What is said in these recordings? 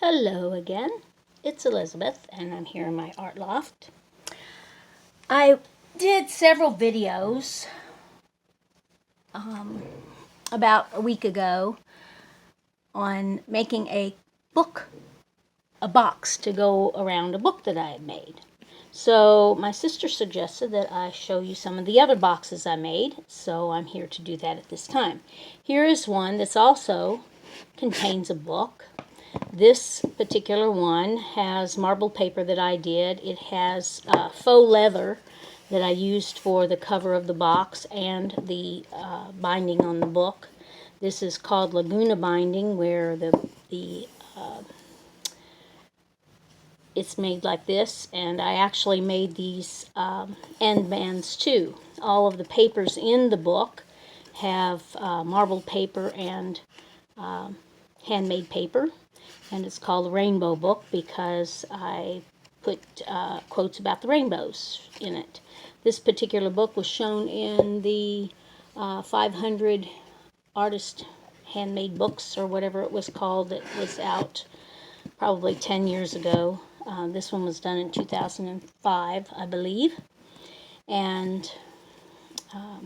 Hello again, it's Elizabeth and I'm here in my art loft. I did several videos about a week ago on making a box to go around a book that I had made. So my sister suggested that I show you some of the other boxes I made, so I'm here to do that at this time. Here is one that's also contains a book. This particular one has marbled paper that I did. It has faux leather that I used for the cover of the box and the binding on the book. This is called Laguna binding, where it's made like this, and I actually made these end bands too. All of the papers in the book have marbled paper and handmade paper, and it's called the Rainbow Book because I put quotes about the rainbows in it. This particular book was shown in the 500 artist handmade books, or whatever it was called, that was out probably 10 years ago. This one was done in 2005, I believe. And I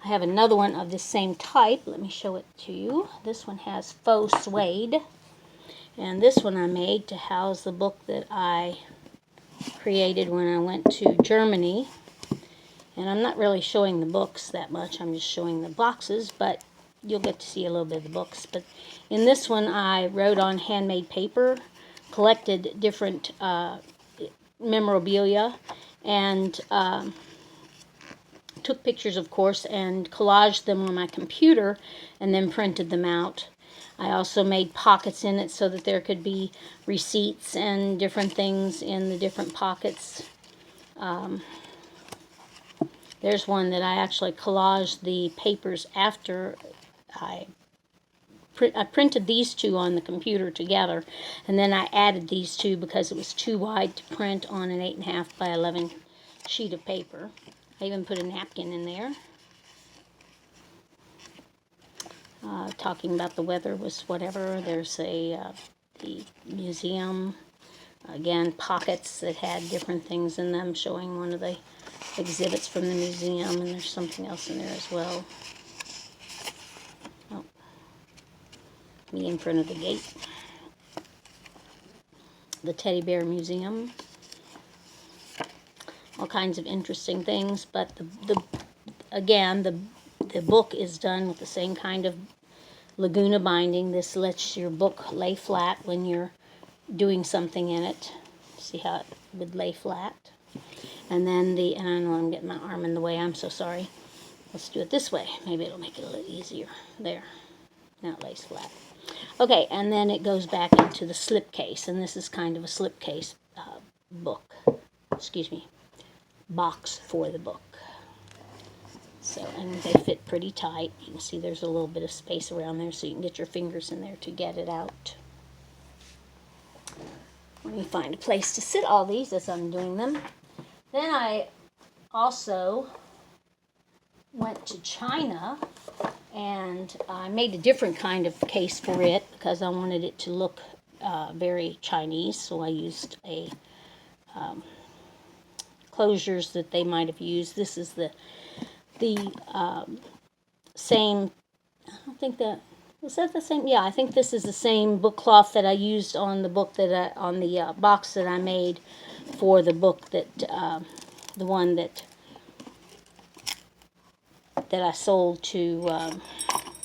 have another one of the same type. Let me show it to you. This one has faux suede. And this one I made to house the book that I created when I went to Germany. And I'm not really showing the books that much. I'm just showing the boxes, but you'll get to see a little bit of the books. But in this one, I wrote on handmade paper, collected different memorabilia, and took pictures, of course, and collaged them on my computer, and then printed them out. I also made pockets in it so that there could be receipts and different things in the different pockets. There's one that I actually collaged the papers after I printed these two on the computer together, and then I added these two because it was too wide to print on an 8.5 by 11 sheet of paper. I even put a napkin in there. Talking about the weather was whatever. There's the museum. Again, pockets that had different things in them, showing one of the exhibits from the museum, and there's something else in there as well. Oh, me in front of the gate. The Teddy Bear Museum. All kinds of interesting things, but the book is done with the same kind of Laguna binding. This lets your book lay flat when you're doing something in it. See how it would lay flat? And then and I know I'm getting my arm in the way. I'm so sorry. Let's do it this way. Maybe it'll make it a little easier. There. Now it lays flat. Okay, and then it goes back into the slipcase, and this is kind of a slipcase box for the book. So, and they fit pretty tight. You can see there's a little bit of space around there, so you can get your fingers in there to get it out. Let me find a place to sit all these as I'm doing them. Then I also went to China, and I made a different kind of case for it because I wanted it to look very Chinese. So I used a closures that they might have used. This is the same. I don't think that was that the same. Yeah, I think this is the same book cloth that I used on the book on the box that I made for the book that the one that I sold to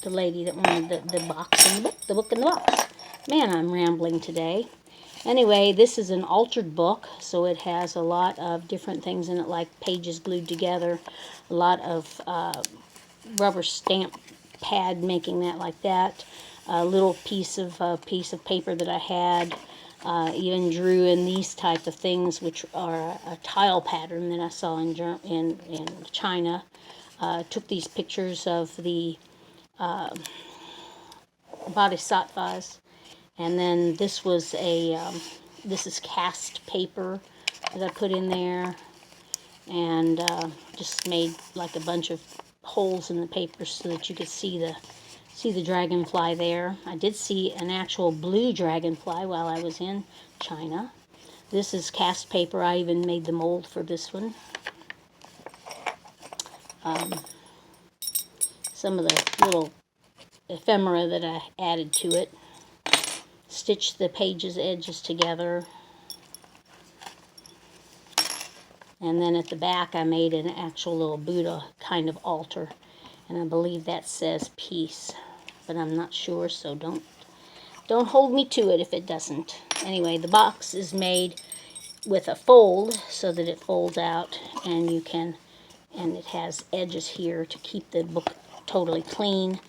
the lady that wanted the box and the book in the box. Man, I'm rambling today. Anyway, this is an altered book, so it has a lot of different things in it, like pages glued together, a lot of rubber stamp pad making that like that, a little piece of paper that I had, even drew in these type of things, which are a tile pattern that I saw in China. Took these pictures of the bodhisattvas. And then this was this is cast paper that I put in there, and just made like a bunch of holes in the paper so that you could see See the dragonfly there. I did see an actual blue dragonfly while I was in China. This is cast paper. I even made the mold for this one. Some of the little ephemera that I added to it. Stitched the pages edges together. And then at the back I made an actual little Buddha kind of altar. And I believe that says peace. But I'm not sure, so don't hold me to it if it doesn't. Anyway, the box is made with a fold so that it folds out, and you can, and it has edges here to keep the book totally clean,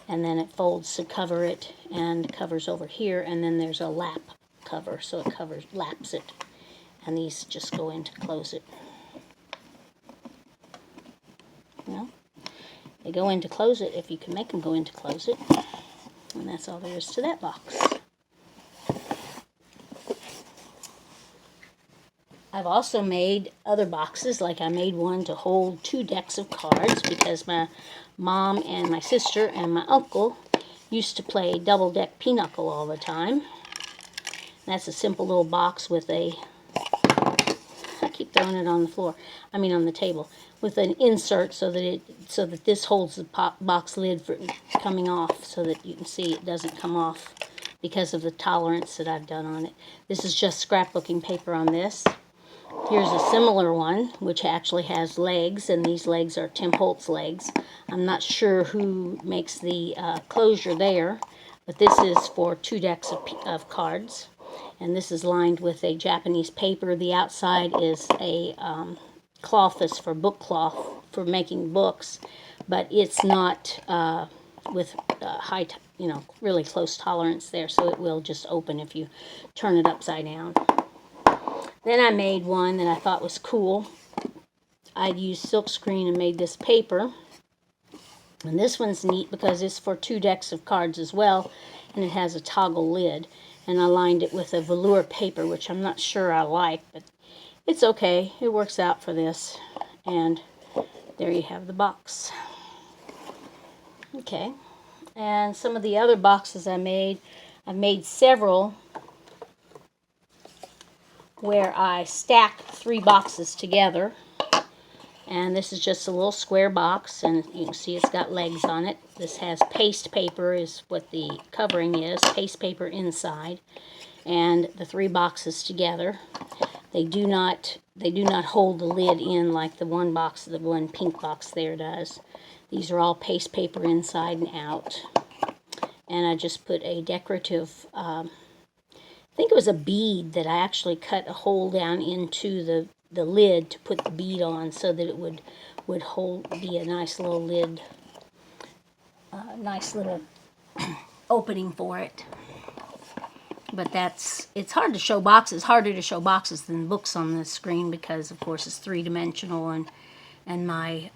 and then it folds to cover it and covers over here, and then there's a lap cover, so it laps it, and these just go in to close it. They go in to close it if you can make them go in to close it. And that's all there is to that box. I've also made other boxes, like I made one to hold 2 decks of cards because my mom and my sister and my uncle used to play double-deck pinochle all the time. And that's a simple little box with a, I keep throwing it on the floor, on the table, with an insert so that this holds the box lid for coming off, so that you can see it doesn't come off because of the tolerance that I've done on it. This is just scrapbooking paper on this. Here's a similar one, which actually has legs, and these legs are Tim Holtz legs. I'm not sure who makes the closure there, but this is for 2 decks of cards. And this is lined with a Japanese paper. The outside is a cloth that's for book cloth for making books, but it's not with high, really close tolerance there, so it will just open if you turn it upside down. Then I made one that I thought was cool. I'd used silkscreen and made this paper. And this one's neat because it's for 2 decks of cards as well, and it has a toggle lid. And I lined it with a velour paper, which I'm not sure I like, but it's okay. It works out for this. And there you have the box. Okay. And some of the other boxes I've made several where I stack 3 boxes together. And this is just a little square box, and you can see it's got legs on it. This has paste paper is what the covering is, paste paper inside, and the 3 boxes together. They do not hold the lid in like the one pink box there does. These are all paste paper inside and out. And I just put a decorative, I think it was a bead that I actually cut a hole down into the lid to put the bead on so that it would be a nice little lid, nice little opening for it. But it's hard to show boxes, harder to show boxes than books on the screen because, of course, it's 3-dimensional, and my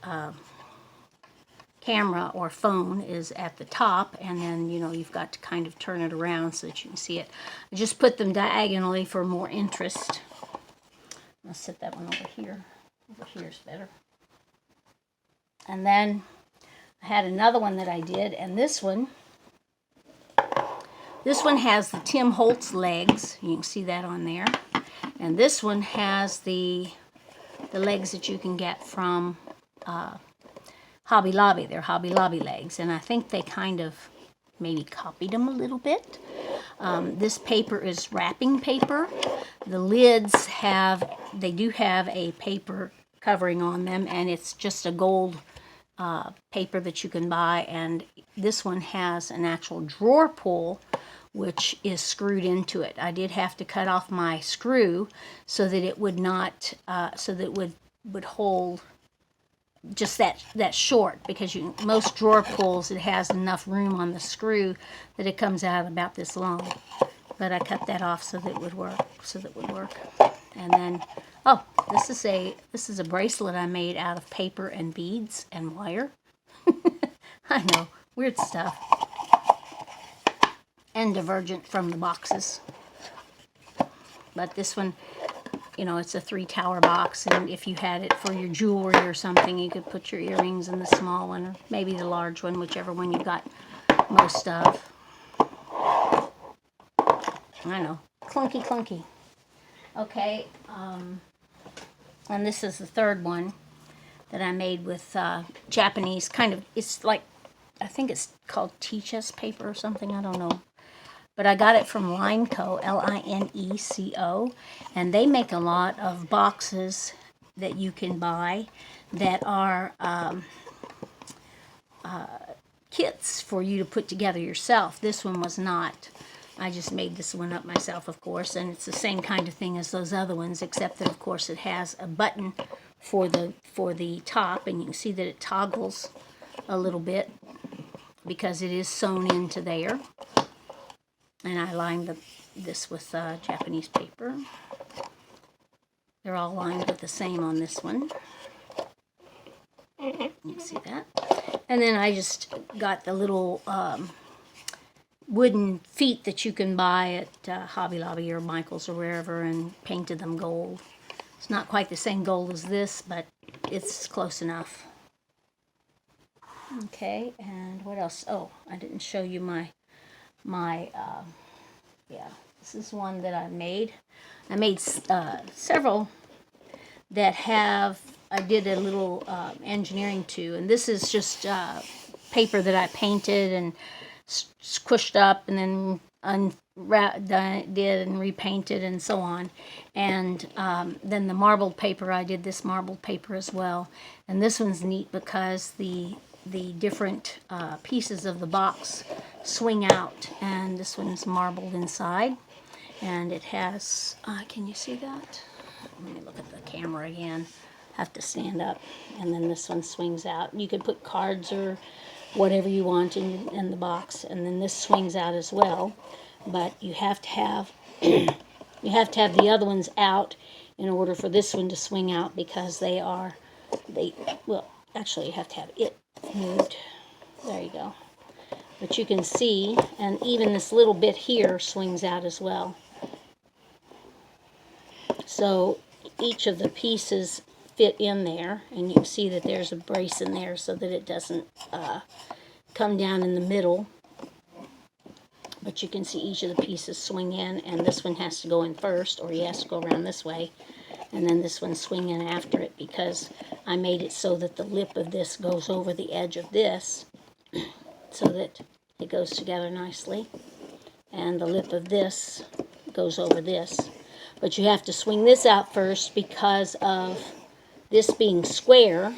camera or phone is at the top, and then, you've got to kind of turn it around so that you can see it. I just put them diagonally for more interest. I'll set that one over here. Over here is better. And then I had another one that I did, and this one has the Tim Holtz legs. You can see that on there. And this one has the legs that you can get from Hobby Lobby. They're Hobby Lobby legs, and I think they kind of maybe copied them a little bit. This paper is wrapping paper. The lids they do have a paper covering on them, and it's just a gold paper that you can buy, and this one has an actual drawer pull which is screwed into it. I did have to cut off my screw so that it would not, so that it would hold just that short, because most drawer pulls, it has enough room on the screw that it comes out about this long. But I cut that off so that it would work. And then, this is a bracelet I made out of paper and beads and wire. I know, weird stuff. And divergent from the boxes. But this one, it's a 3-tower box, and if you had it for your jewelry or something, you could put your earrings in the small one, or maybe the large one, whichever one you got most of. I know, clunky, clunky. Okay, and this is the third one that I made with Japanese kind of, it's like, I think it's called Teachus paper or something, I don't know. But I got it from Lineco, Lineco, and they make a lot of boxes that you can buy that are kits for you to put together yourself. This one was not. I just made this one up myself, of course, and it's the same kind of thing as those other ones, except that, of course, it has a button for the top, and you can see that it toggles a little bit because it is sewn into there. And I lined this with Japanese paper. They're all lined with the same on this one. You can see that. And then I just got the little wooden feet that you can buy at Hobby Lobby or Michael's or wherever, and painted them gold. It's not quite the same gold as this, but it's close enough. Okay, and what else? Oh, I didn't show you yeah, this is one that I made. I made several that have, I did a little engineering to, and this is just paper that I painted and squished up and then did and repainted and so on. And then the marbled paper, I did this marbled paper as well. And this one's neat because the different pieces of the box swing out, and this one's marbled inside, and it has, can you see that? Let me look at the camera again. Have to stand up, and then this one swings out. You can put cards or whatever you want in the box, and then this swings out as well, but you have to have you have to have the other ones out in order for this one to swing out, because well, actually you have to have it moved. There you go. But you can see, and even this little bit here swings out as well. So each of the pieces fit in there, and you can see that there's a brace in there so that it doesn't come down in the middle. But you can see each of the pieces swing in, and this one has to go in first, or he has to go around this way, and then this one swing in after it, because I made it so that the lip of this goes over the edge of this, so that it goes together nicely, and the lip of this goes over this. But you have to swing this out first because of this being square.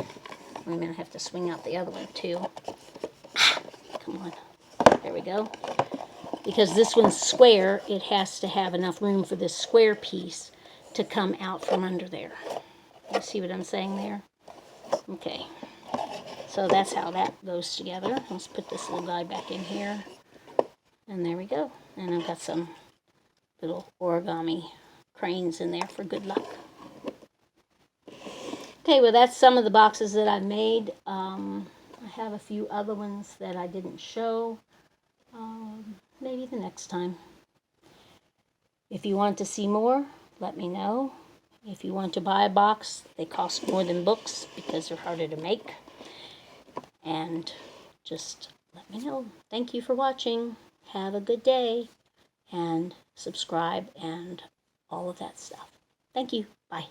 Wait a minute, I have to swing out the other one too. Come on. There we go. Because this one's square, it has to have enough room for this square piece to come out from under there. You see what I'm saying there? Okay. So that's how that goes together. Let's put this little guy back in here. And there we go. And I've got some little origami cranes in there for good luck. Okay, well, that's some of the boxes that I've made. I have a few other ones that I didn't show. Maybe the next time. If you want to see more, let me know. If you want to buy a box, they cost more than books because they're harder to make. And just let me know. Thank you for watching. Have a good day. And subscribe and all of that stuff. Thank you. Bye.